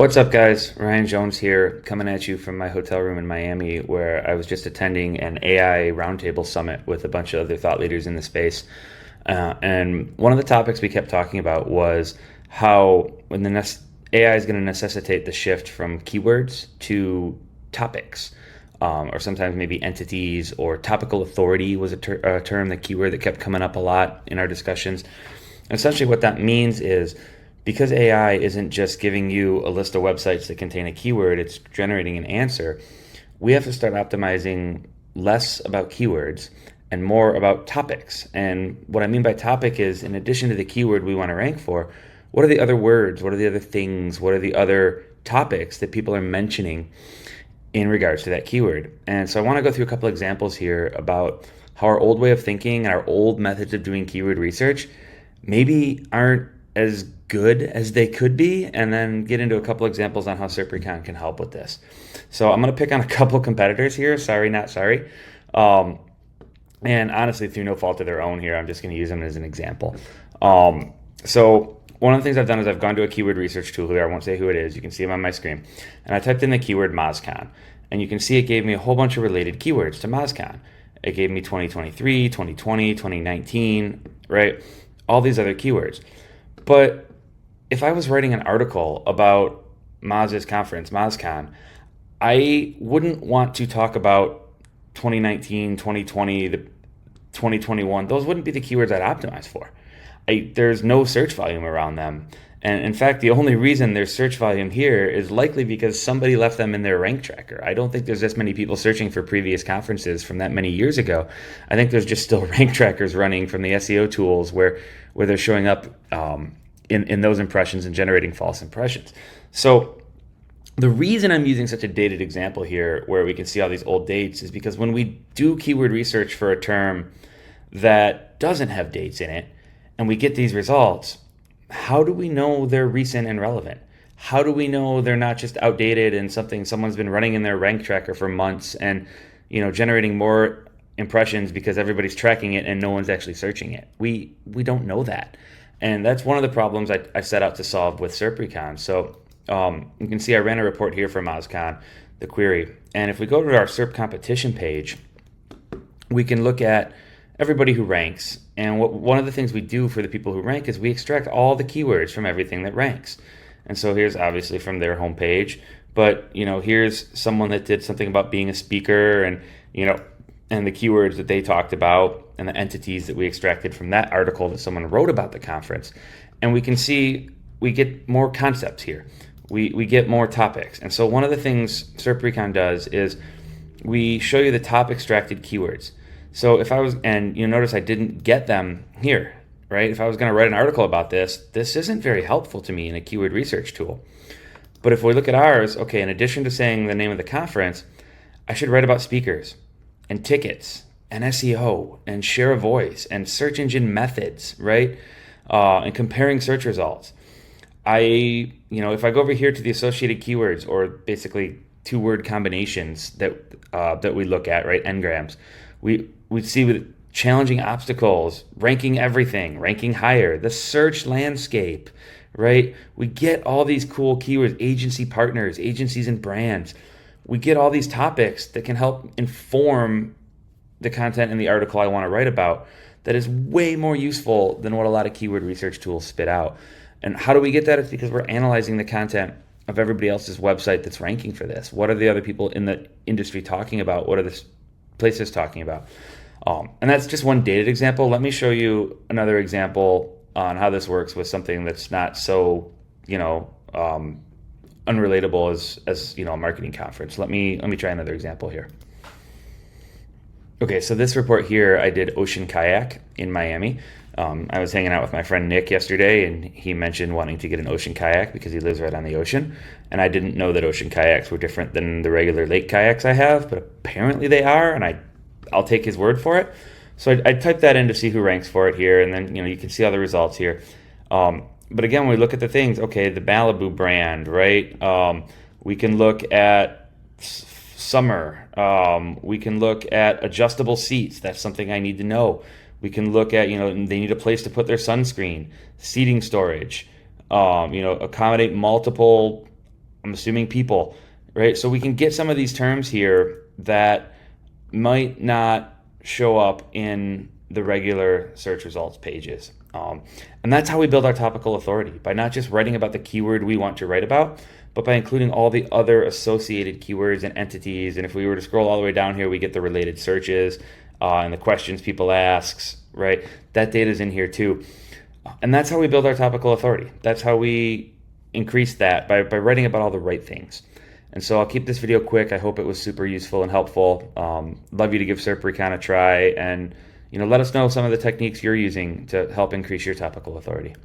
What's up, guys? Ryan Jones here, coming at you from my hotel room in Miami, where I was just attending an AI roundtable summit with a bunch of other thought leaders in the space. And one of the topics we kept talking about was how AI is going to necessitate the shift from keywords to topics, or sometimes maybe entities, or topical authority was a term, the keyword that kept coming up a lot in our discussions. And essentially, what that means is because AI isn't just giving you a list of websites that contain a keyword, it's generating an answer. We have to start optimizing less about keywords and more about topics. And what I mean by topic is, in addition to the keyword we want to rank for, what are the other words? What are the other things? What are the other topics that people are mentioning in regards to that keyword? And so I want to go through a couple examples here about how our old way of thinking and our old methods of doing keyword research maybe aren't as good as they could be, and then get into a couple examples on how SERPrecon can help with this. So I'm going to pick on a couple competitors here. Sorry, not sorry. And honestly, through no fault of their own here, I'm just going to use them as an example. So one of the things I've done is I've gone to a keyword research tool here. I won't say who it is. You can see them on my screen. And I typed in the keyword MozCon. And you can see it gave me a whole bunch of related keywords to MozCon. It gave me 2023, 2020, 2019, right? All these other keywords. But if I was writing an article about Moz's conference, MozCon, I wouldn't want to talk about 2019, 2020, the 2021. Those wouldn't be the keywords I'd optimize for. There's no search volume around them. And in fact, the only reason there's search volume here is likely because somebody left them in their rank tracker. I don't think there's this many people searching for previous conferences from that many years ago. I think there's just still rank trackers running from the SEO tools where they're showing up in those impressions and generating false impressions. So the reason I'm using such a dated example here where we can see all these old dates is because when we do keyword research for a term that doesn't have dates in it and we get these results, how do we know they're recent and relevant? How do we know they're not just outdated and something someone's been running in their rank tracker for months and generating more impressions because everybody's tracking it and no one's actually searching it? We don't know that. And that's one of the problems I set out to solve with SERPrecon. So you can see I ran a report here for MozCon, the query. And if we go to our SERP competition page, we can look at everybody who ranks. And one of the things we do for the people who rank is we extract all the keywords from everything that ranks. And so here's obviously from their homepage, but here's someone that did something about being a speaker and the keywords that they talked about and the entities that we extracted from that article that someone wrote about the conference. And we can see we get more concepts here. We get more topics. And so one of the things SERPrecon does is we show you the top extracted keywords. So if I was, and you notice I didn't get them here, right? If I was going to write an article about this isn't very helpful to me in a keyword research tool. But if we look at ours, okay, in addition to saying the name of the conference, I should write about speakers and tickets and SEO and share a voice and search engine methods, right? And comparing search results. If I go over here to the associated keywords, or basically two-word combinations that we look at, right? N-grams. We see with challenging obstacles, ranking everything, ranking higher, the search landscape, right? We get all these cool keywords, agency partners, agencies and brands. We get all these topics that can help inform the content in the article I want to write about that is way more useful than what a lot of keyword research tools spit out. And how do we get that? It's because we're analyzing the content of everybody else's website that's ranking for this. What are the other people in the industry talking about? What are the places talking about? And that's just one dated example. Let me show you another example on how this works with something that's not so, unrelatable as a marketing conference. Let me try another example here. Okay, so this report here, I did ocean kayak in Miami. I was hanging out with my friend Nick yesterday, and he mentioned wanting to get an ocean kayak because he lives right on the ocean. And I didn't know that ocean kayaks were different than the regular lake kayaks I have, but apparently they are, and I'll take his word for it. So I typed that in to see who ranks for it here, and then you can see all the results here. But again, when we look at the things, okay, the Malibu brand, right? We can look at summer. We can look at adjustable seats. That's something I need to know. We can look at, they need a place to put their sunscreen, seating storage, accommodate multiple I'm assuming people, right? So we can get some of these terms here that might not show up in the regular search results pages. And that's how we build our topical authority, by not just writing about the keyword we want to write about, but by including all the other associated keywords and entities. And if we were to scroll all the way down here, we get the related searches and the questions people ask, right? That data is in here too. And that's how we build our topical authority. That's how we increase that, by writing about all the right things. And so I'll keep this video quick. I hope it was super useful and helpful. Love you to give SERPrecon a try, and let us know some of the techniques you're using to help increase your topical authority.